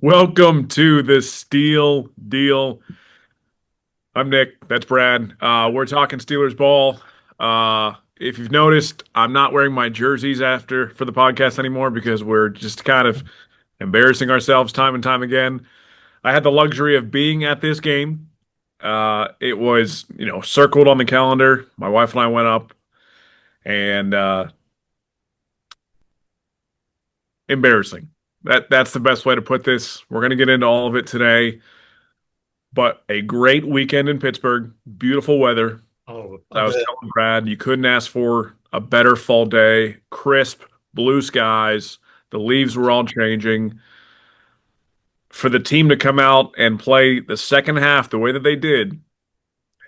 Welcome to the Steel Deal. I'm Nick. That's Brad. We're talking Steelers ball. If you've noticed, I'm not wearing my jerseys after for the podcast anymore because we're just kind of embarrassing ourselves time and time again. I had the luxury of being at this game. It was, circled on the calendar. My wife and I went up and embarrassing. That's the best way to put this. We're going to get into all of it today. But a great weekend in Pittsburgh. Beautiful weather. Oh, I I was bet. telling Brad, you couldn't ask for a better fall day. Crisp, blue skies. The leaves were all changing. For the team to come out and play the second half the way that they did,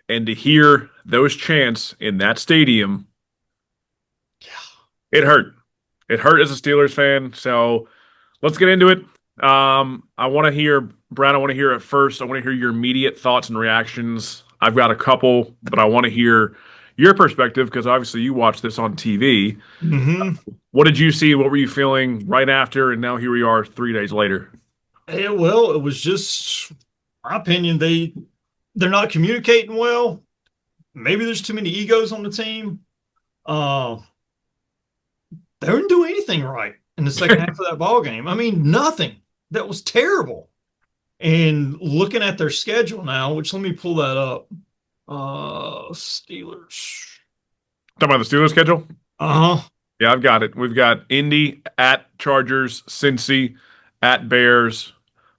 and to hear those chants in that stadium, it hurt. It hurt as a Steelers fan. So let's get into it. I want to hear, Brad, I want to hear it first. I want to hear your immediate thoughts and reactions. I've got a couple, but I want to hear your perspective because obviously you watched this on TV. Hmm. What did you see? What were you feeling right after? And now here we are 3 days later. Well, it was just my opinion. They're not communicating well. Maybe there's too many egos on the team. Uh, they didn't do anything right in the second half of that ball game. I mean, nothing. That was terrible. And looking at their schedule now, which let me pull that up. Steelers. Talking about the Steelers schedule? Uh-huh. Yeah, I've got it. We've got Indy at Chargers, Cincy at Bears,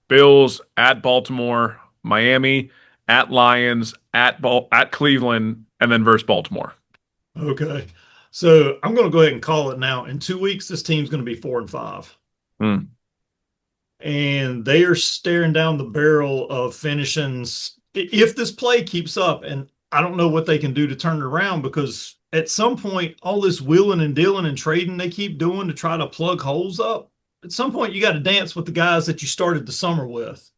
Bills at Baltimore, Miami at Lions, at Cleveland, and then versus Baltimore. Okay. So I'm going to go ahead and call it now. In 2 weeks, this team's going to be 4-5. Hmm. And they are staring down the barrel of finishing if this play keeps up. And I don't know what they can do to turn it around because at some point, all this wheeling and dealing and trading they keep doing to try to plug holes up, at some point, you got to dance with the guys that you started the summer with.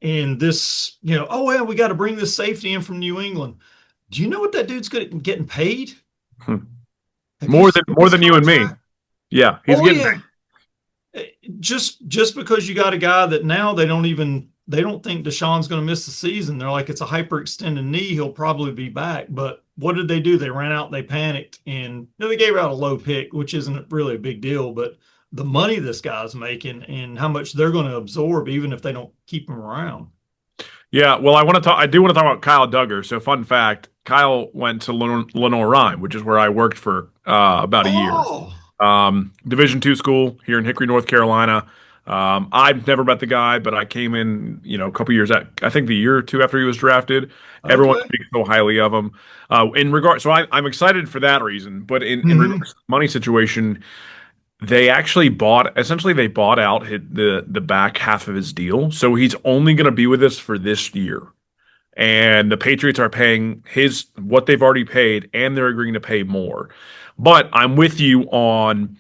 And this, oh, yeah, we got to bring this safety in from New England. Do you know what that dude's getting paid? Hmm. Have you More than seen more his than you and me. contract? Yeah, he's Oh, getting yeah. Just because you got a guy that now they don't think Deshaun's going to miss the season. They're like it's a hyperextended knee. He'll probably be back. But what did they do? They ran out, they panicked, and they gave out a low pick, which isn't really a big deal. But the money this guy's making and how much they're going to absorb, even if they don't keep him around. Yeah, well, I want to talk. I do want to talk about Kyle Duggar. So, fun fact: Kyle went to Lenore-Rhyme, which is where I worked for about a year. Oh, Division two school here in Hickory, North Carolina. I've never met the guy, but I came in, a couple years I think the year or two after he was drafted. Everyone okay. speaks so highly of him. So I'm excited for that reason. But in Hmm. regards to the money situation, they actually essentially they bought out the back half of his deal. So he's only going to be with us for this year. And the Patriots are paying his what they've already paid, and they're agreeing to pay more. But I'm with you on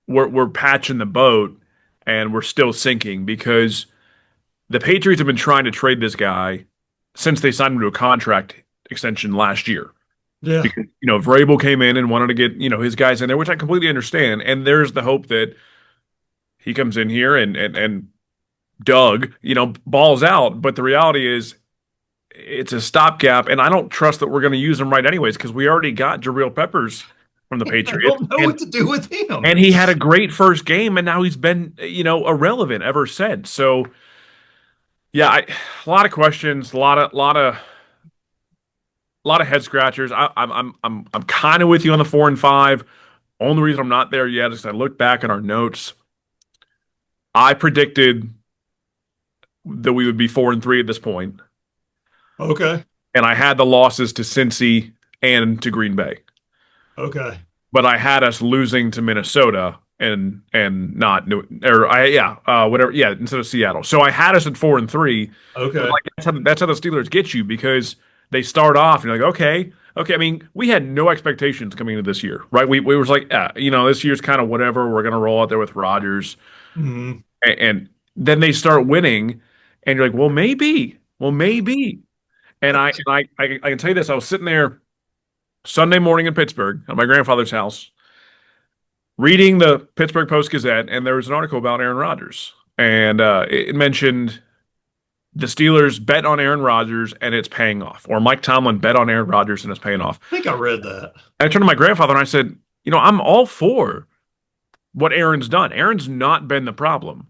we're patching the boat and we're still sinking because the Patriots have been trying to trade this guy since they signed him to a contract extension last year. Yeah. Because Vrabel came in and wanted to get his guys in there, which I completely understand. And there's the hope that he comes in here and Doug, balls out. But the reality is, it's a stopgap, and I don't trust that we're going to use him right anyways because we already got Jabril Peppers from the I Patriots, don't know and what to do with him. he had a great first game, and now he's been irrelevant ever since. So yeah, a lot of questions, a lot of head scratchers. I'm kind of with you on the 4-5. Only reason I'm not there yet is I look back at our notes. I predicted that we would be 4-3 at this point, Okay. and I had the losses to Cincy and to Green Bay. Okay. But I had us losing to Minnesota and not New or I yeah whatever instead of Seattle. So I had us at 4-3, but Okay. like that's how the Steelers get you because they start off and you're like okay. I mean we had no expectations coming into this year, right? We was like this year's kind of whatever. We're gonna roll out there with Rodgers, Hmm. and then they start winning, and you're like well maybe. And I can tell you this: I was sitting there Sunday morning in Pittsburgh at my grandfather's house reading the Pittsburgh Post Gazette, and there was an article about Aaron Rodgers. and it mentioned the Steelers bet on Aaron Rodgers and it's paying off, or Mike Tomlin bet on Aaron Rodgers and it's paying off. I think I read that. And I turned to my grandfather and I said, I'm all for what Aaron's done. Aaron's not been the problem.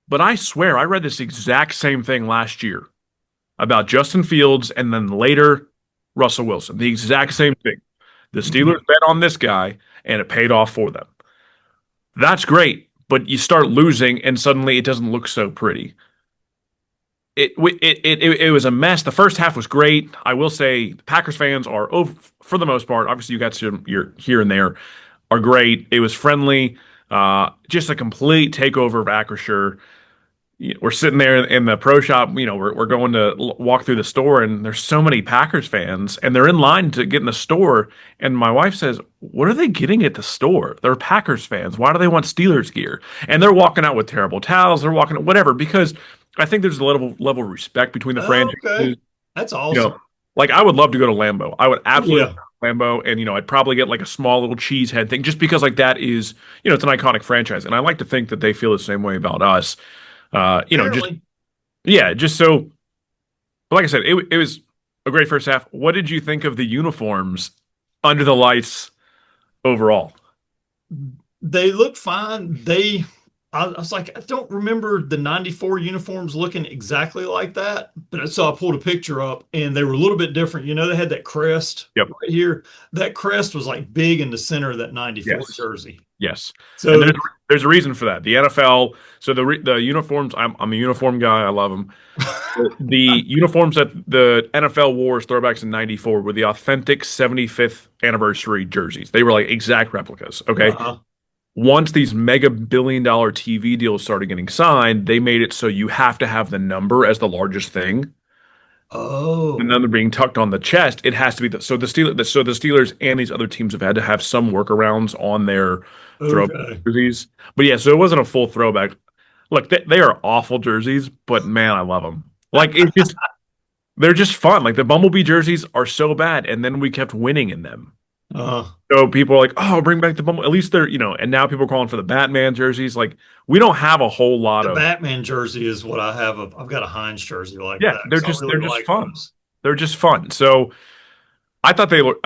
But I swear, I read this exact same thing last year about Justin Fields and then later Russell Wilson. The exact same thing. The Steelers Mhm. bet on this guy and it paid off for them. That's great, but you start losing and suddenly it doesn't look so pretty. It was a mess. The first half was great. I will say the Packers fans are over for the most part. Obviously, you got some your here and there are great. It was friendly. Just a complete takeover of Acrisure. We're sitting there in the pro shop. We're going to walk through the store, and there's so many Packers fans, and they're in line to get in the store. And my wife says, "What are they getting at the store? They're Packers fans. Why do they want Steelers gear?" And they're walking out with terrible towels. They're walking out whatever because I think there's a level of respect between the Oh, franchises. okay. That's You awesome. know, like I would love to go to Lambeau. I would absolutely Yeah. love Lambeau, and I'd probably get like a small little cheesehead thing just because like that is it's an iconic franchise, and I like to think that they feel the same way about us. Just Apparently. yeah, just so like I said, it was a great first half. What did you think of the uniforms under the lights overall? They look fine. I was like, I don't remember the 94 uniforms looking exactly like that, but so I pulled a picture up and they were a little bit different. They had that crest Yep. right here. That crest was like big in the center of that 94 Yes. jersey. Yes. And So, there's a reason for that. The NFL, so the uniforms, I'm a uniform guy. I love them. The uniforms that the NFL wore as throwbacks in '94 were the authentic 75th anniversary jerseys. They were like exact replicas. Okay. uh-huh. Once these mega billion-dollar TV deals started getting signed, they made it so you have to have the number as the largest thing. The Oh, number being tucked on the chest, it has to be the Steelers and these other teams have had to have some workarounds on their throwback okay. jerseys. But yeah, so it wasn't a full throwback. Look, they are awful jerseys, but man, I love them. Like they're just fun. Like the Bumblebee jerseys are so bad, and then we kept winning in them. Uh, So people are like, "Oh, bring back the Bumble." At least and now people are calling for the Batman jerseys. Like we don't have a whole lot the of. Batman jersey is what I have. I've got a Heinz jersey like Yeah, that. So I they're really just like fun. those. They're just fun. So I thought they were.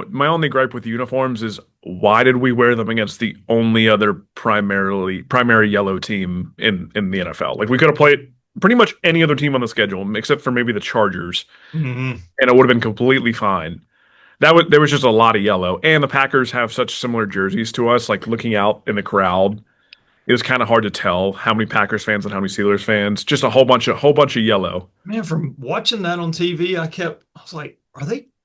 My only gripe with the uniforms is why did we wear them against the only other primary yellow team in the NFL? Like we could have played pretty much any other team on the schedule except for maybe the Chargers, Hmm. and it would have been completely fine. There was just a lot of yellow, and the Packers have such similar jerseys to us. Like looking out in the crowd, it was kind of hard to tell how many Packers fans and how many Steelers fans. Just a whole bunch of yellow. Man, from watching that on TV, I was like,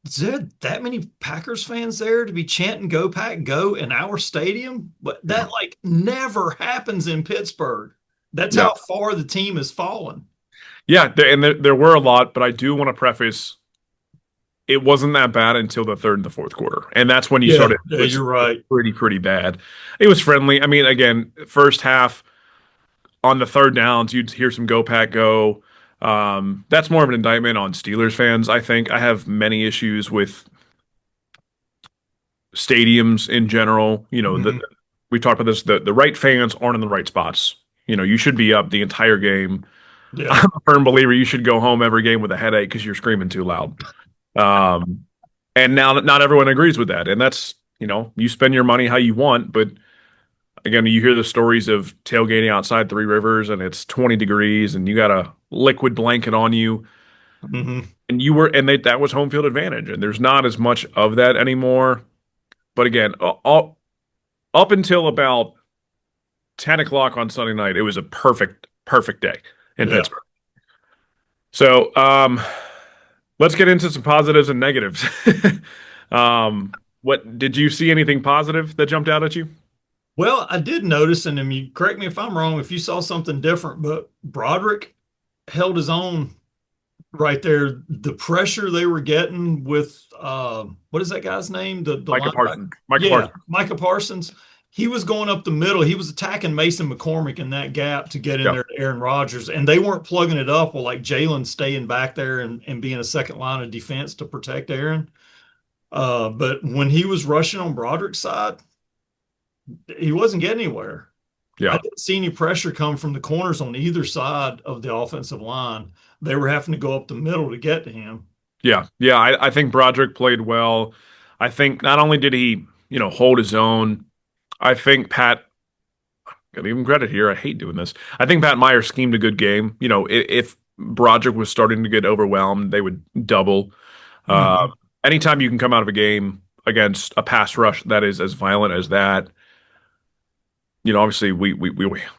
is there that many Packers fans there to be chanting "Go Pack, Go" in our stadium? But Yeah, that like never happens in Pittsburgh. That's yeah, how far the team has fallen. yeah. There were a lot, but I do want to preface it wasn't that bad until the third and the fourth quarter, and that's when you Yeah, started. yeah, It's you're right. pretty bad. It was friendly. I mean, again, first half on the third downs, you'd hear some "Go Pack, Go." That's more of an indictment on Steelers fans. I think I have many issues with stadiums in general. Hmm. We talked about this. The right fans aren't in the right spots. You should be up the entire game. Yeah. I'm a firm believer you should go home every game with a headache because you're screaming too loud. Um, and now not everyone agrees with that, and that's you spend your money how you want, but again, you hear the stories of tailgating outside Three Rivers, and it's 20 degrees, and you got a liquid blanket on you, Hmm. and that was home field advantage, and there's not as much of that anymore. But again, up until about 10 o'clock on Sunday night, it was a perfect day in Yeah. Pittsburgh. So, let's get into some positives and negatives. What did you see anything positive that jumped out at you? Well, I did notice, and you correct me if I'm wrong, if you saw something different, but Broderick held his own right there. The pressure they were getting with what is that guy's name? The Micah linebacker. Parsons. Micah Yeah, Parsons. Micah Parsons. He was going up the middle. He was attacking Mason McCormick in that gap to get in Yeah. there to Aaron Rodgers, and they weren't plugging it up. Well, like Jalen staying back there and being a second line of defense to protect Aaron. But when he was rushing on Broderick's side, he wasn't getting anywhere. I Yeah. didn't see any pressure come from the corners on either side of the offensive line. They were having to go up the middle to get to him. Yeah. Yeah. I think Broderick played well. I think not only did he, hold his own, I think Pat, gotta give him credit here. I hate doing this. I think Pat Meyer schemed a good game. If Broderick was starting to get overwhelmed, they would double. Uh, Mhm. Anytime you can come out of a game against a pass rush that is as violent as that, obviously we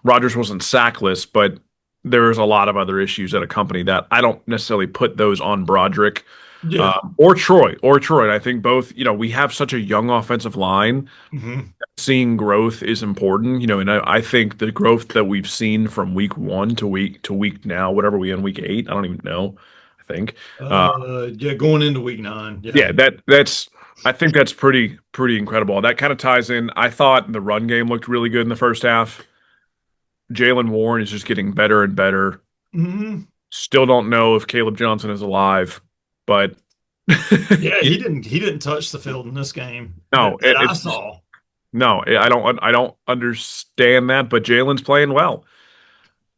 Rodgers wasn't sackless, but there's a lot of other issues that accompany that. I don't necessarily put those on Broderick Yeah. or Troy or Troy. I think both. We have such a young offensive line. Hmm. Seeing growth is important. And I think the growth that we've seen from week one to week now, whatever we in week 8, I don't even know. I think. Uh, Yeah, going into week 9. Yeah. yeah, that's. I think that's pretty incredible. That kind of ties in. I thought the run game looked really good in the first half. Jalen Warren is just getting better and better. Hmm. Still don't know if Caleb Johnson is alive, but Yeah, you he didn't touch the field in this game know, that I it's just saw. no. I don't understand that. But Jalen's playing well.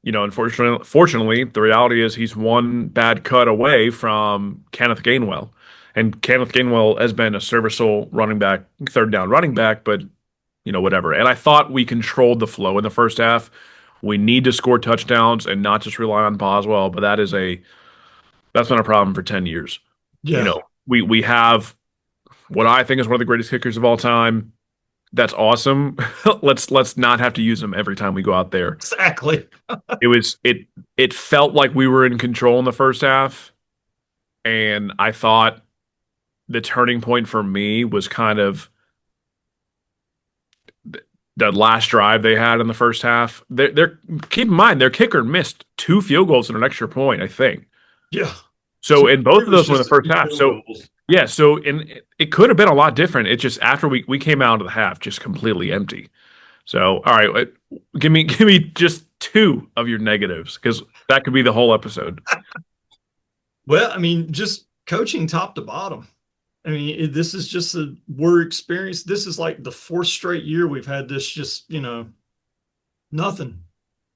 Unfortunately, the reality is he's one bad cut away from Kenneth Gainwell, and Kenneth Gainwell has been a serviceable running back, third down running back, but whatever. And I thought we controlled the flow in the first half. We need to score touchdowns and not just rely on Boswell, but that's been a problem for 10 years. You Yeah, know, we have what I think is one of the greatest kickers of all time. That's awesome. Let's not have to use him every time we go out there. exactly. It felt like we were in control in the first half, and I thought the turning point for me was kind of the last drive they had in the first half. They're keep in mind their kicker missed 2 field goals and an extra point, I think. Yeah. So Two, in both three of was those were in the just first two half. field So goals. yeah, so it could have been a lot different. It just after we came out of the half just completely empty. So all right, give me just two of your negatives because that could be the whole episode. Well, I mean, just coaching top to bottom. I mean, this is just we're experienced. This is like the fourth straight year we've had this just, nothing. I mean,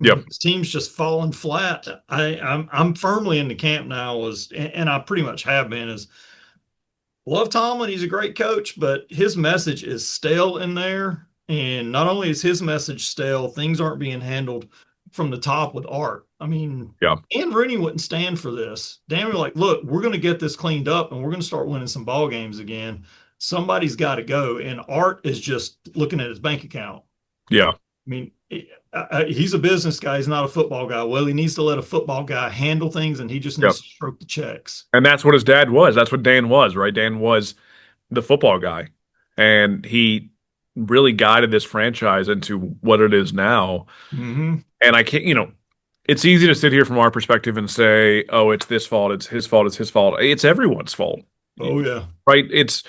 Yep, this team's just falling flat. I'm firmly in the camp now and I pretty much have been is love Tomlin. He's a great coach, but his message is stale in there. And not only is his message stale, things aren't being handled from the top with art. I mean, yeah, Dan Rooney wouldn't stand for this. Dan was like, look, we're going to get this cleaned up and we're going to start winning some ball games again. Somebody's got to go. And Art is just looking at his bank account. yeah, I mean, he's a business guy. He's not a football guy. Well, he needs to let a football guy handle things and he just yep. needs to stroke the checks. And that's what his dad was. That's what Dan was, right? Dan was the football guy, and he really guided this franchise into what it is now. Mm-hmm. And I can't, it's easy to sit here from our perspective and say, "Oh, it's this fault, it's his fault, it's his fault." It's everyone's fault, Oh, yeah. right? It's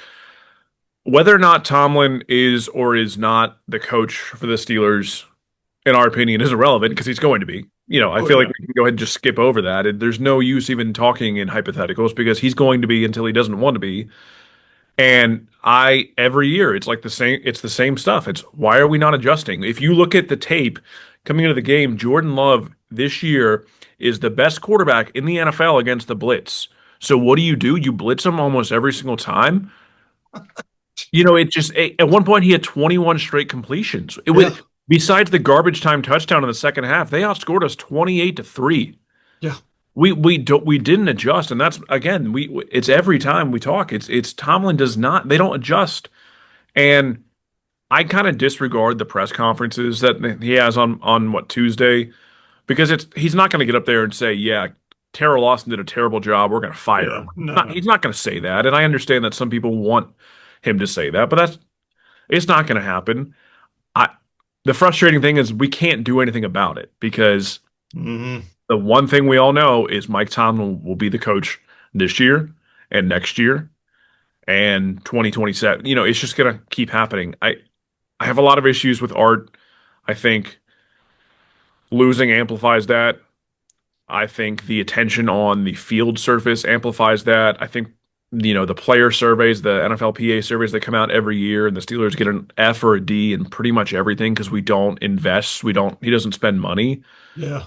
whether or not Tomlin is or is not the coach for the Steelers, in our opinion, is irrelevant because he's going to be. I Oh, feel like yeah. we can go ahead and just skip over that. There's no use even talking in hypotheticals because he's going to be until he doesn't want to be. And every year, it's the same stuff. It's why are we not adjusting? If you look at the tape coming into the game, Jordan Love this year is the best quarterback in the NFL against the blitz. So what do? You blitz him almost every single time. At one point he had 21 straight completions. It Yeah. would besides the garbage time touchdown in the second half, they outscored us 28-3. Yeah. We didn't adjust, and that's again it's every time we talk. It's Tomlin does not they don't adjust, and I kind of disregard the press conferences that he has on what Tuesday because he's not going to get up there and say yeah Terrell Lawson did a terrible job, we're going to fire Yeah. him. No. He's not going to say that, and I understand that some people want him to say that, but it's not going to happen. I The frustrating thing is we can't do anything about it because Mm-hmm. the one thing we all know is Mike Tomlin will be the coach this year and next year and 2027. It's just going to keep happening. I have a lot of issues with Art. I think losing amplifies that. I think the attention on the field surface amplifies that. I think the player surveys, the NFLPA surveys that come out every year, and the Steelers get an F or a D in pretty much everything because we don't invest, he doesn't spend money. Yeah.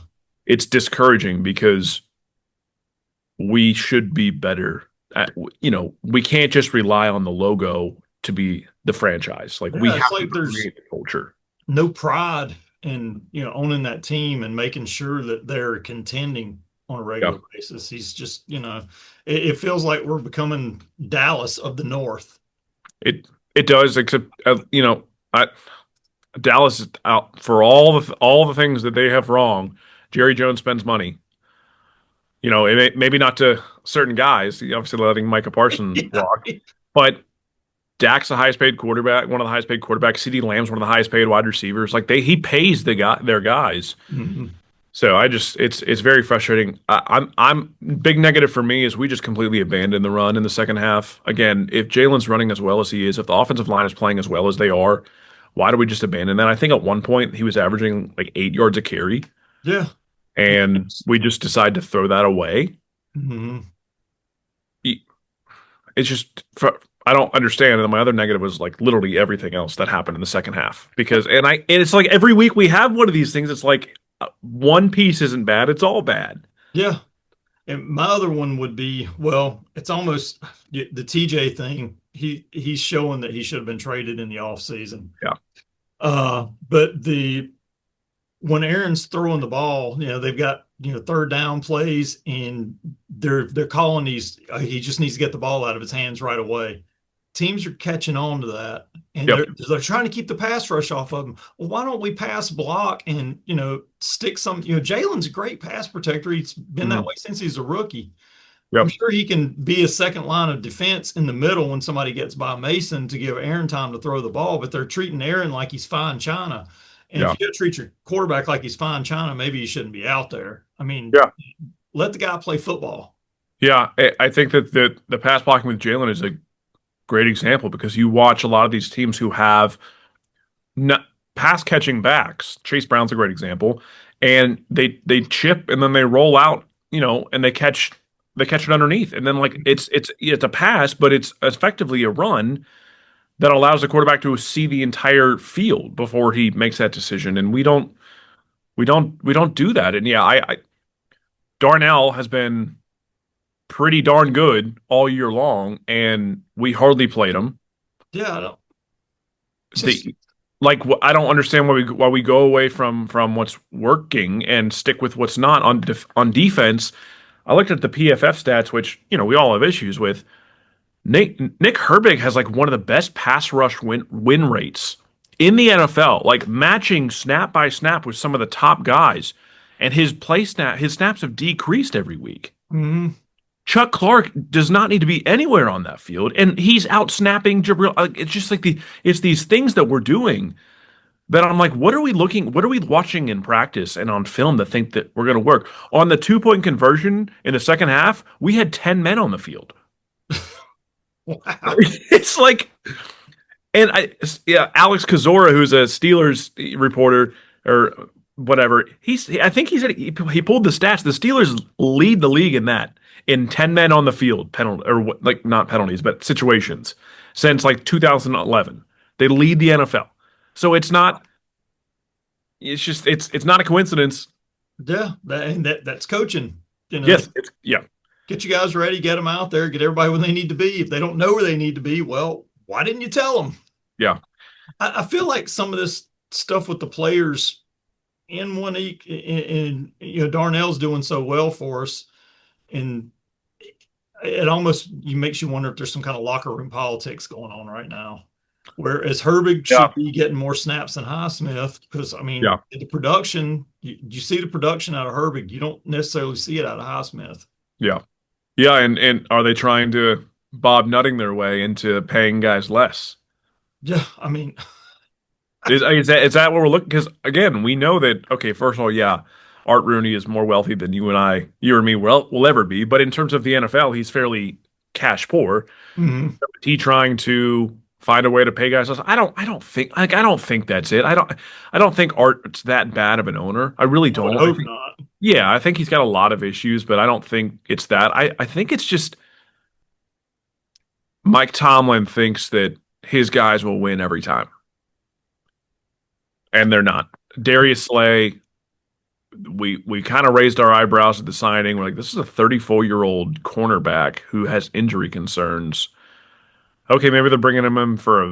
It's discouraging because we should be better we can't just rely on the logo to be the franchise. Like we Yeah. It's have to like there's create the culture. no pride in, owning that team and making sure that they're contending on a Yeah. regular basis. He's just, it feels like we're becoming Dallas of the North. It does, except I, Dallas is out for all the things that they have wrong. Jerry Jones spends money. Maybe not to certain guys, obviously letting Micah Parsons Yeah. walk, but Dak's the highest paid quarterback, one of the highest paid quarterbacks. CeeDee Lamb's one of the highest paid wide receivers. Like he pays their guys. Mhm. So it's very frustrating. I'm big negative for me is we just completely abandoned the run in the second half. Again, if Jalen's running as well as he is, if the offensive line is playing as well as they are, why do we just abandon that? I think at one point he was averaging like 8 yards a carry, Yeah. and we just decided to throw that away. Mhm. It's just I don't understand. And then my other negative was like literally everything else that happened in the second half because and it's like every week we have one of these things. It's like one piece isn't bad; it's all bad. Yeah. And my other one would be, well, it's almost the TJ thing. He's showing that he should have been traded in the offseason. Yeah, But the when Aaron's throwing the ball, they've got third down plays, and they're calling these. He just needs to get the ball out of his hands right away. Teams are catching on to that, and yep, they're trying to keep the pass rush off of them. Well, why don't we pass block and stick some? Jalen's a great pass protector. He's been that mhm, way since he's a rookie. I'm yep, sure he can be a second line of defense in the middle when somebody gets by Mason to give Aaron time to throw the ball, but they're treating Aaron like he's fine china. And if yeah, you treat your quarterback like he's fine china, maybe he shouldn't be out there. I mean, yeah, let the guy play football. yeah. I think that the pass blocking with Jalen is a great example because you watch a lot of these teams who have no, pass catching backs. Chase Brown's a great example, and they chip and then they roll out, and they catch it underneath, and then like it's a pass, but it's effectively a run that allows the quarterback to see the entire field before he makes that decision, and we don't do that. And yeah, Darnell has been pretty darn good all year long, and we hardly played him. Yeah, I don't, just The I don't understand why we go away from what's working and stick with what's not on defense. I looked at the PFF stats, which we all have issues with. Nick Herbig has like one of the best pass rush win rates in the NFL, like matching snap by snap with some of the top guys. And his snaps have decreased every week. mhm. Chuck Clark does not need to be anywhere on that field, and he's out snapping Jabril. It's just like it's these things that we're doing that I'm like, what are we looking? What are we watching in practice and on film that think that we're going to work on the 2 point conversion in the second half? We had 10 men on the field. Wow. It's like, and yeah, Alex Kozora, who's a Steelers reporter or whatever, I think he pulled the stats. The Steelers lead the league in that in 10 men on the field penalty or like not penalties but situations since like 2011. They lead the NFL. So it's not. It's just it's not a coincidence. Yeah, that's coaching. Yes, it's yeah, Get you guys ready, get them out there, get everybody where they need to be. If they don't know where they need to be, well, why didn't you tell them? yeah, I feel like some of this stuff with the players in one and Darnell's doing so well for us, and it almost makes you wonder if there's some kind of locker room politics going on right now. Whereas Herbig yeah, should be getting more snaps than Highsmith, because I mean yeah, the production, you see the production out of Herbig, you don't necessarily see it out of Highsmith. yeah, yeah. And are they trying to Bob Nutting their way into paying guys less? Yeah, I mean, Is that what we're looking? Because again, we know that. Okay, first of all, yeah, Art Rooney is more wealthy than you or me will ever be. But in terms of the NFL, he's fairly cash poor. mhm. Is he trying to find a way to pay guys less? I don't think that's it. I don't think Art's that bad of an owner. I really I would don't. hope not. Yeah, I think he's got a lot of issues, but I don't think it's that. I think it's just Mike Tomlin thinks that his guys will win every time, and they're not. Darius Slay, we kind of raised our eyebrows at the signing. We're like, this is a 34-year-old cornerback who has injury concerns. Okay, maybe they're bringing him in for a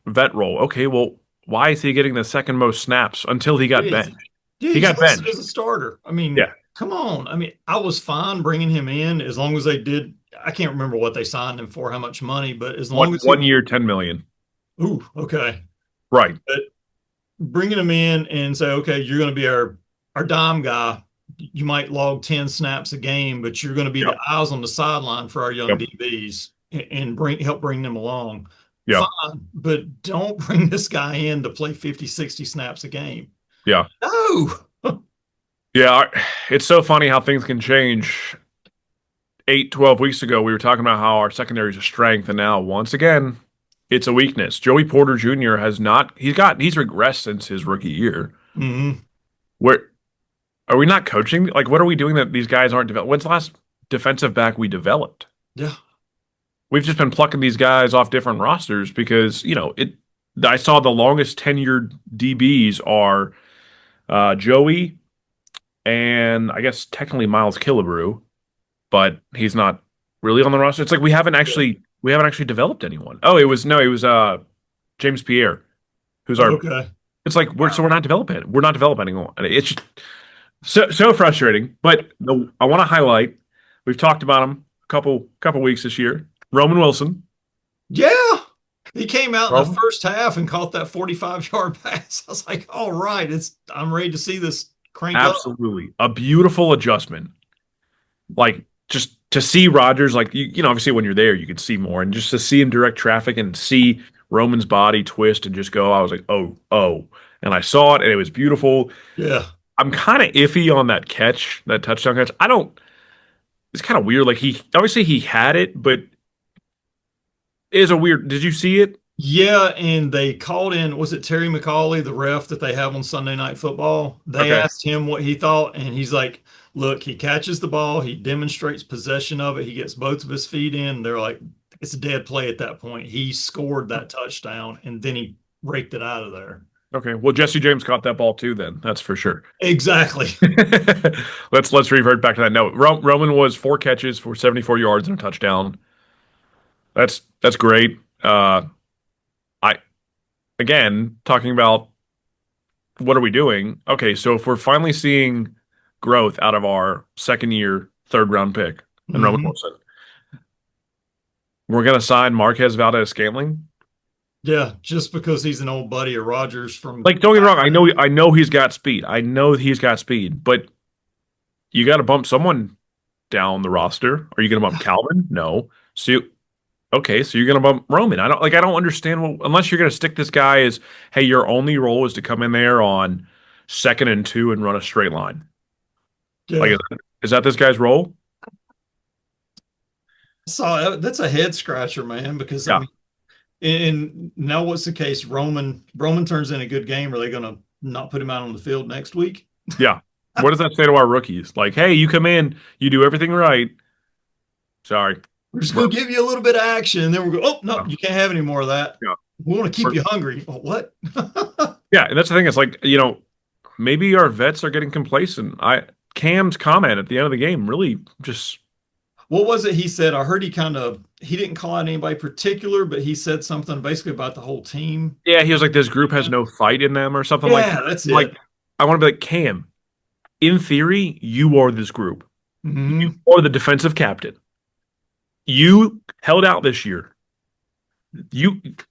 vet role. Okay, well, why is he getting the second most snaps until he got Yeah, benched? He he's got listed benched. as a starter. I mean, Yeah, come on. I mean, I was fine bringing him in as long as they did. I can't remember what they signed him for, how much money, but as one long as one he, year, 10 million. ooh, okay. Right. But bringing him in and say, okay, you're going to be our dime guy. You might log 10 snaps a game, but you're going to be the Yep. eyes on the sideline for our young Yep. DBs and help bring them along. Yep. Fine, but don't bring this guy in to play 50, 60 snaps a game. Yeah. No. Yeah. It's so funny how things can change. 8, 12 weeks ago, we were talking about how our secondary is a strength, and now once again, it's a weakness. Joey Porter Jr. has not. He's regressed since his rookie year. Hmm. Where are we not coaching? Like, what are we doing that these guys aren't developed? When's the last defensive back we developed? Yeah. We've just been plucking these guys off different rosters because, it. I saw the longest tenured DBs are Joey and I guess technically Miles Killebrew, but he's not really on the roster. It's like Yeah. we haven't actually developed anyone. Oh, it was James Pierre, who's our. Okay. It's like Wow. we're not developing. We're not developing anyone. And it's just so frustrating. But I want to highlight. We've talked about him a couple weeks this year. Roman Wilson. Yeah. He came out in the Roman? first half and caught that 45-yard pass. I was like, all right, I'm ready to see this crank up. Absolutely. A beautiful adjustment. Like just to see Rodgers, like obviously when you're there, you can see more, and just to see him direct traffic and see Roman's body twist and just go, I was like, oh, and I saw it, and it was beautiful. Yeah. I'm kind of iffy on that touchdown catch. I don't. It's kind of weird. Like he obviously he had it, but it is a weird. Did you see it? Yeah, and they called in, was it Terry McCauley, the ref that they have on Sunday Night Football? They Okay. asked him what he thought, and he's like, look, he catches the ball, he demonstrates possession of it, he gets both of his feet in. They're like, it's a dead play at that point. He scored that touchdown, and then he raked it out of there. Okay. Well, Jesse James caught that ball too. Then that's for sure. Exactly. Let's revert back to that. No, Roman was 4 catches for 74 yards and a touchdown. That's great. I again talking about what are we doing? Okay, so if we're finally seeing growth out of our second year third round pick and Roman Hmm. Wilson, we're gonna sign Marquez Valdez-Scantling. Yeah, just because he's an old buddy of Rogers from Like, don't get me back wrong, then. I know he's got speed. I know he's got speed, but you got to bump someone down the roster. Are you gonna bump Calvin? No. Okay, so you're gonna bump Roman. I don't understand unless you're gonna stick this guy as, hey, your only role is to come in there on second and two and run a straight line. Like, Yeah. is that this guy's role? So that's a head scratcher, man, because I Yeah. mean, and now what's the case? Roman turns in a good game. Are they going to not put him out on the field next week? Yeah. What does that say to our rookies? Like, hey, you come in, you do everything right. Sorry. We're just We're, going to give you a little bit of action, and then we're going, oh, no, yeah. you can't have any more of that. Yeah. We want to keep We're- you hungry. Oh, what? yeah, and that's the thing. It's like, maybe our vets are getting complacent. Cam's comment at the end of the game really just What was it he said? I heard he didn't call out anybody particular, but he said something basically about the whole team. yeah, he was like, this group has no fight in them or something like that. Yeah, that's Like, it. I want to be like, Cam, in theory, you are this group. You Hmm. are the defensive captain. You held out this year.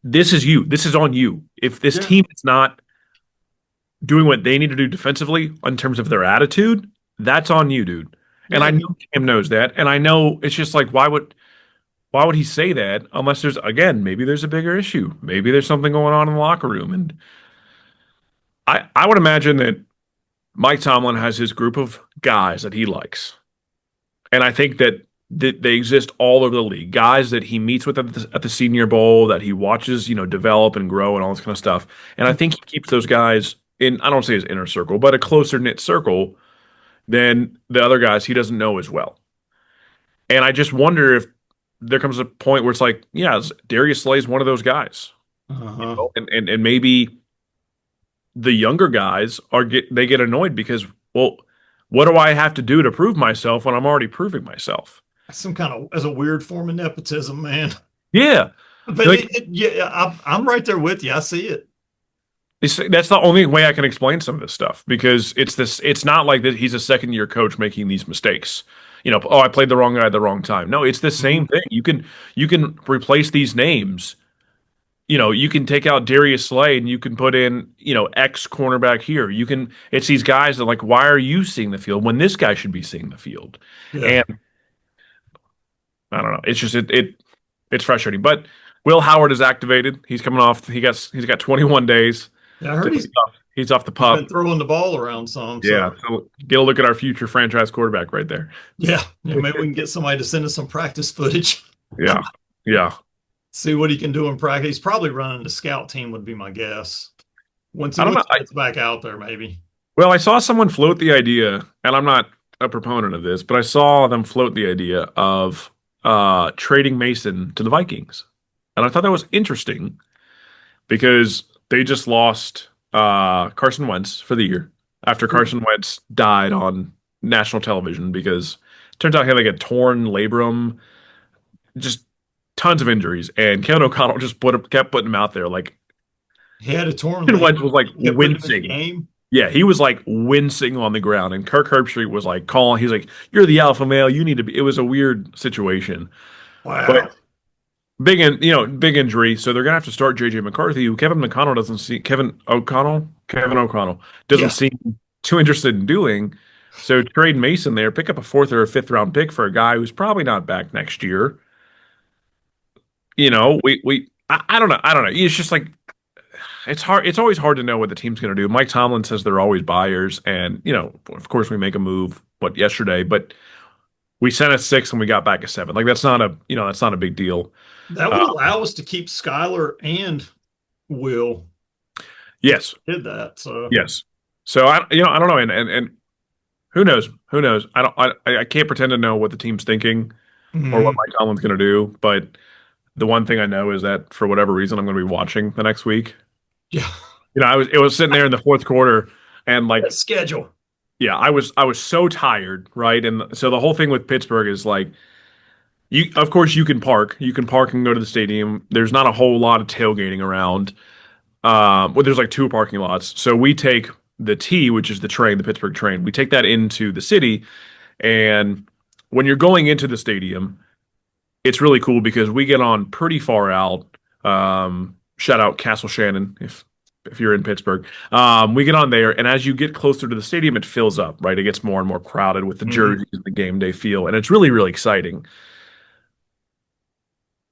This is you. This is on you. If this Yeah, team is not doing what they need to do defensively in terms of their attitude, that's on you, dude. And yeah. I know Cam knows that. And I know it's just like, why would he say that unless there's again, maybe there's a bigger issue. Maybe there's something going on in the locker room. And I would imagine that Mike Tomlin has his group of guys that he likes. And I think that they exist all over the league. Guys that he meets with at the Senior Bowl, that he watches, develop and grow and all this kind of stuff. And I think he keeps those guys in, I don't say his inner circle, but a closer knit circle than the other guys he doesn't know as well. And I just wonder if there comes a point where it's like, yeah, Darius Slay's one of those guys, you Uh-huh. know, and maybe the younger guys they get annoyed because, well, what do I have to do to prove myself when I'm already proving myself? Some kind of as a weird form of nepotism, man. Yeah, But like yeah, I'm right there with you. I see it. that's the only way I can explain some of this stuff because it's not like that he's a second year coach making these mistakes. You know, oh, I played the wrong guy at the wrong time. No, it's the same Mhm. thing. You can replace these names. You know, you can take out Darius Slay and you can put in, X cornerback here. It's these guys that like, why are you seeing the field when this guy should be seeing the field? Yeah. And I don't know. It's just it's frustrating. But Will Howard is activated. He's coming off. He's got 21 days Yeah, I to heard he's off the he's been pup. throwing the ball around some. Yeah. So So get a look at our future franchise quarterback right there. yeah, yeah, maybe we can get somebody to send us some practice footage. Yeah. Yeah. See what he can do in practice. He's probably running the scout team would be my guess. I don't know. Once he gets back out there, maybe. Well, I saw someone float the idea, and I'm not a proponent of this, but I saw them float the idea of trading Mason to the Vikings. And I thought that was interesting because they just lost Carson Wentz for the year after Carson Wentz died on national television because it turns out he had like a torn labrum, just tons of injuries. And Kevin O'Connell just kept putting him out there. Like, He had a torn Carson Wentz labrum. was like He kept putting him in the wincing. game. Yeah, he was like wincing on the ground, and Kirk Herbstreit was like calling. He's like, "You're the alpha male. You need to be." It was a weird situation, but Wow. big injury. So they're gonna have to start JJ McCarthy, who Kevin O'Connell doesn't Yeah. seem too interested in doing. So trade Mason there, pick up a fourth or a fifth round pick for a guy who's probably not back next year. I don't know. I don't know. It's just like it's hard. It's always hard to know what the team's going to do. Mike Tomlin says they're always buyers, and of course, we make a move. What yesterday, but we sent a six and we got back a seven. Like that's not a big deal. That Uh, would allow us to keep Skylar and Will if yes, we did that. So yes. So I don't know, and who knows? Who knows? I can't pretend to know what the team's thinking or what mhm. Mike Tomlin's going to do. But the one thing I know is that for whatever reason, I'm going to be watching the next week. Yeah. It was sitting there in the fourth quarter, and That like schedule. yeah, I was so tired, right? And so the whole thing with Pittsburgh is like of course you can park and go to the stadium. There's not a whole lot of tailgating around. Well, there's like two parking lots. So we take the T, which is the train, the Pittsburgh train. We take that into the city, and when you're going into the stadium, it's really cool because we get on pretty far out. Shout out Castle Shannon if you're in Pittsburgh. We get on there, and as you get closer to the stadium, it fills up, right? It gets more and more crowded with the Mhm. jerseys and the game day feel, and it's really, really exciting.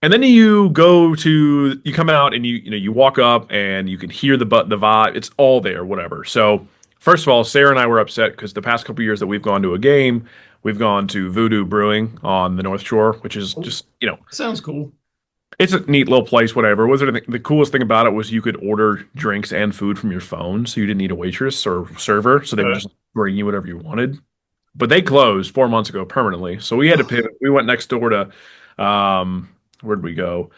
And then you come out and you walk up and you can hear the vibe. It's all there, whatever. So first of all, Sarah and I were upset because the past couple years that we've gone to a game, we've gone to Voodoo Brewing on the North Shore, which is Oh, just sounds cool. it's a neat little place, whatever. Was it the coolest thing about it was you could order drinks and food from your phone, so you didn't need a waitress or server, so they would Okay. just bring you whatever you wanted. But they closed 4 months ago permanently, so we had to pivot. We went next door to, where did we go?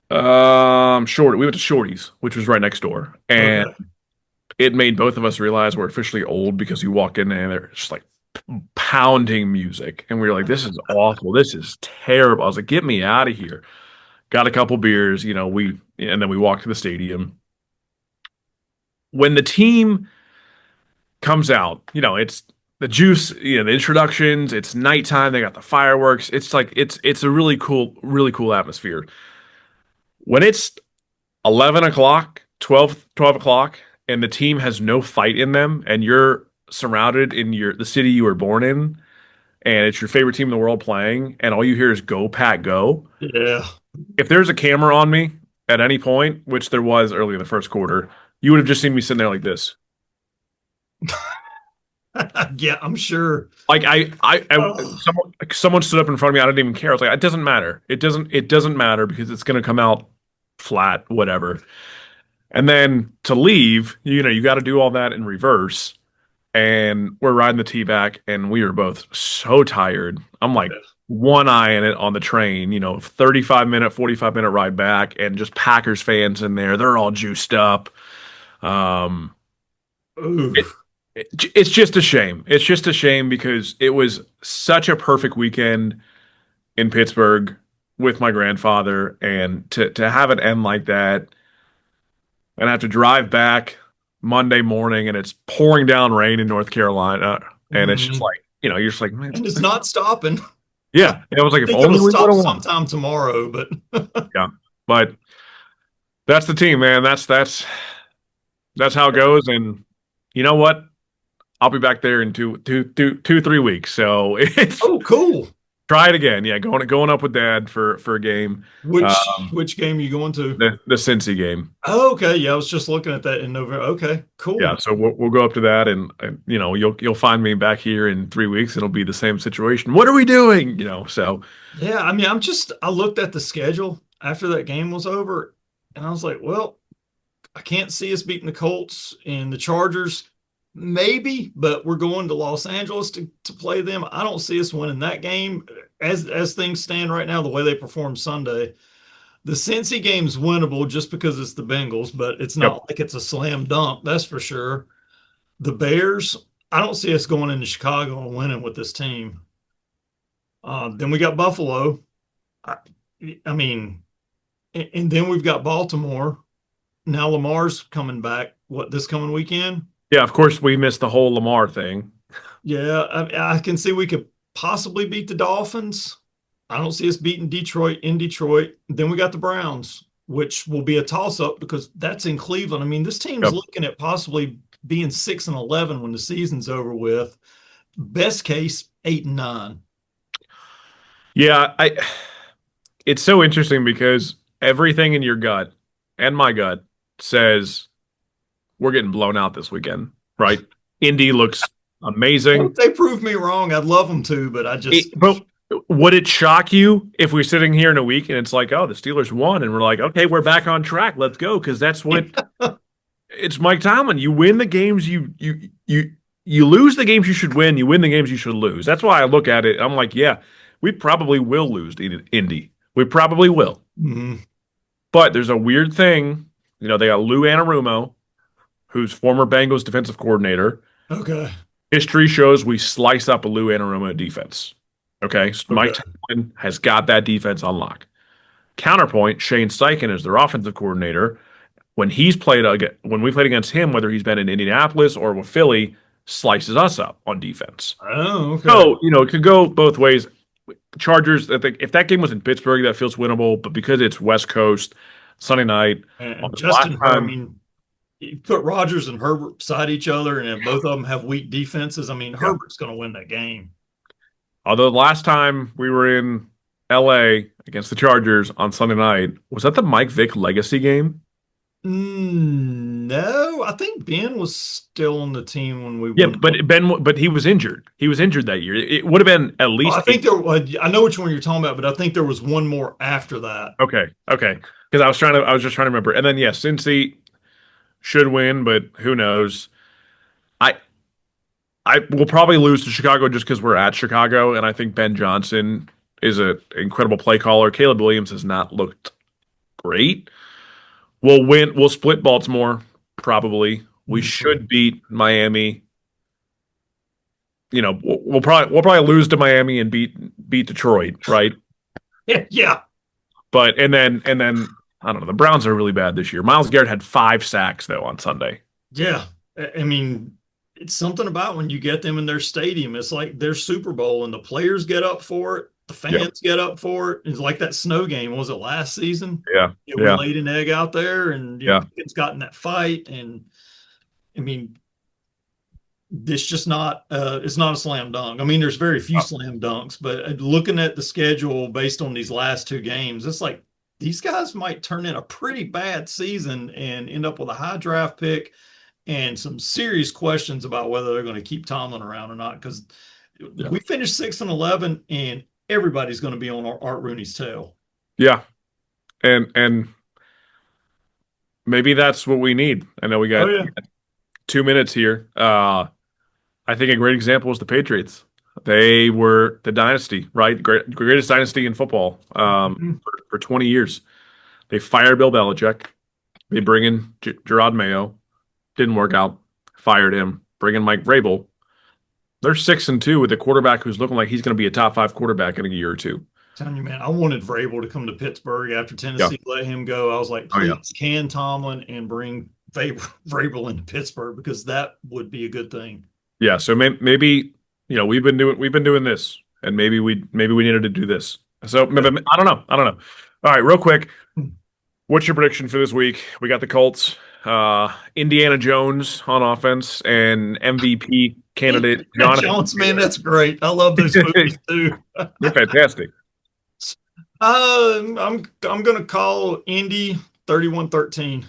Short. We went to Shorty's, which was right next door, and Okay. it made both of us realize we're officially old because you walk in and they're just like pounding music, and we were like, "This is awful. This is terrible." I was like, "Get me out of here." Got a couple beers, and then we walked to the stadium. When the team comes out, it's the juice, the introductions, it's nighttime, they got the fireworks. It's like it's a really cool atmosphere. When it's 11 o'clock, 12 o'clock, and the team has no fight in them, and you're surrounded in the city you were born in, and it's your favorite team in the world playing, and all you hear is "Go Pack, go." Yeah. If there's a camera on me at any point, which there was early in the first quarter, you would have just seen me sitting there like this. Yeah, I'm sure. Oh, Someone stood up in front of me. I didn't even care. I was like, it doesn't matter. It doesn't matter because it's going to come out flat, whatever. And then to leave, you got to do all that in reverse. And we're riding the T back, and we were both so tired. I'm like one eye in it on the train, 35-minute, 45-minute ride back, and just Packers fans in there. They're all juiced up. Um, Ooh. it, it's just a shame. It's just a shame because it was such a perfect weekend in Pittsburgh with my grandfather, and to have it end like that, and I have to drive back Monday morning, and it's pouring down rain in North Carolina, and it's just Mhm. like, you're just like, man, And it's not stopping. I yeah. And I was like, if think it'll only we would stop have won. sometime tomorrow, but Yeah, but that's the team, man. That's how it goes, and you know what? I'll be back there in 3 weeks. So it's oh, cool. try it again. Yeah, going up with Dad for a game. Which game are you going to? The Cincy game. Oh, okay. Yeah, I was just looking at that in November. Okay, Yeah, cool. so we'll go up to that, and you'll find me back here in 3 weeks. It'll be the same situation. What are we doing? So Yeah, I mean, I looked at the schedule after that game was over, and I was like, well, I can't see us beating the Colts and the Chargers. Maybe, but we're going to Los Angeles to play them. I don't see us winning that game as things stand right now, the way they performed Sunday. The Cincy game's winnable just because it's the Bengals, but it's yep. not like it's a slam dunk, that's for sure. The Bears, I don't see us going into Chicago and winning with this team. Then we got Buffalo. I, I mean, and then we've got Baltimore. Now Lamar's coming back. What, this coming weekend? Yeah, of course we missed the whole Lamar thing. Yeah, I can see we could possibly beat the Dolphins. I don't see us beating Detroit in Detroit. Then we got the Browns, which will be a toss up because that's in Cleveland. I mean, this team's Yep. looking at possibly being 6-11 when the season's over with. Best case, 8-9. Yeah, it's so interesting because everything in your gut and my gut says we're getting blown out this weekend, right? Indy looks Well, if amazing. they prove me wrong, I'd love them to, but I just But would it shock you if we're sitting here in a week and it's like, oh, the Steelers won, and we're like, okay, we're back on track. Let's go, because that's what it's Mike Tomlin. You win the games you lose the games you should win. You win the games you should lose. That's why I look at it. I'm like, yeah, we probably will lose to Indy. We probably will. mm, But there's a weird thing. They got Lou Anarumo, who's former Bengals defensive coordinator. okay, History shows we slice up a Lou Anarumo defense. Okay, so Mike okay. Tomlin has got that defense on lock. Counterpoint: Shane Steichen is their offensive coordinator. When we played against him, whether he's been in Indianapolis or with Philly, slices us up on defense. Oh, okay. So it could go both ways. Chargers, I think if that game was in Pittsburgh, that feels winnable. But because it's West Coast, Sunday night, on And the last I time, mean, you put Rodgers and Herbert beside each other, and then both of them have weak defenses. I mean, yeah. Herbert's going to win that game. Although the last time we were in LA against the Chargers on Sunday night, was that the Mike Vick legacy game? No, I think Ben was still on the team when we Yeah, won. but he was injured. He was injured that year. It would have been at Oh, I least think eight. there. I know which one you're talking about, but I think there was one more after that. Okay, okay. Because I was just trying to remember. And then yes, Cincy should win, but who knows? I I will probably lose to Chicago just because we're at Chicago, and I think Ben Johnson is an incredible play caller. Caleb Williams has not looked great. We'll win. We'll split Baltimore probably. We Mhm. should beat Miami. We'll probably lose to Miami and beat Detroit, right? Yeah, yeah, But and then I don't know. The Browns are really bad this year. Myles Garrett had 5 sacks though on Sunday. yeah. I mean, it's something about when you get them in their stadium. It's like their Super Bowl, and the players get up for it. The Yeah, fans get up for it. It's like that snow game. Was it last season? yeah, Yeah, we yeah, laid an egg out there, and yeah. Pickens got in that fight, and I mean, it's just not it's not a slam dunk. I mean, there's very few slam dunks, but looking at the schedule based on these last two games, it's like these guys might turn in a pretty bad season and end up with a high draft pick and some serious questions about whether they're going to keep Tomlin around or not. Because Yeah, we finished 6-11, and everybody's going to be on Art Rooney's tail. yeah. And maybe that's what we need. I know we Oh got yeah, 2 minutes here. I think a great example is the Patriots. They were the dynasty, right? Greatest dynasty in football Mhm. for 20 years. They fired Bill Belichick. They bring in Gerard Mayo. Didn't work out. Fired him. Bring in Mike Vrabel. They're 6-2 with a quarterback who's looking like he's going to be a top five quarterback in a year or two. Telling you, man, I wanted Vrabel to come to Pittsburgh after Yeah. Tennessee let him go. I was like, Oh yeah. please, can Tomlin and bring Vrabel into Pittsburgh because that would be a good thing. Yeah. So maybe we've been doing this, and maybe we needed to do this. So Yeah. I don't know. I don't know. All right, real quick. What's your prediction for this week? We got the Colts, Indiana Jones on offense, and MVP candidate Jonathan Jones, man, Taylor. that's great. I love those movies too. They're fantastic. I'm gonna call Indy 31-13.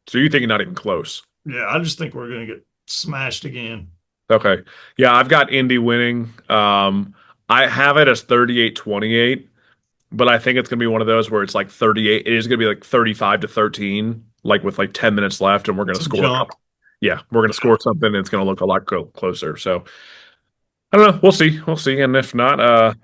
So you think not even close? Yeah, I just think we're gonna get smashed again. Okay. Yeah, I've got Indy winning. I have it as 38-28, but I think it's going to be one of those where it's like 38. It is going to be like 35-13, like with like 10 minutes left, and we're going to Some score a jump. couple. Yeah, we're going to score something. And it's going to look a lot closer. So I don't know. We'll see. We'll see. And if not,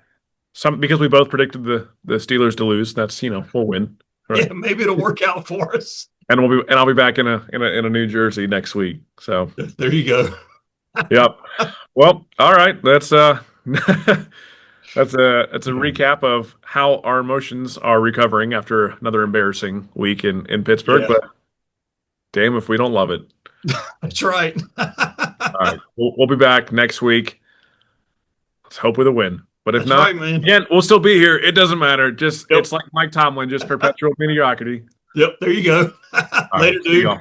because we both predicted the Steelers to lose, that's we'll win. All right. Yeah, maybe it'll work out for us. And I'll be back in a New Jersey next week. So There you go. yep. Well, all right. That's that's a recap of how our emotions are recovering after another embarrassing week in Pittsburgh. Yeah, But damn if we don't love it. that's right. All right, we'll be back next week. Let's hope with a win. But if That's not, right, man. again, we'll still be here. It doesn't matter. Just Yep. it's like Mike Tomlin, just perpetual mediocrity. Yep. There you go. All right, Later, see dude. y'all.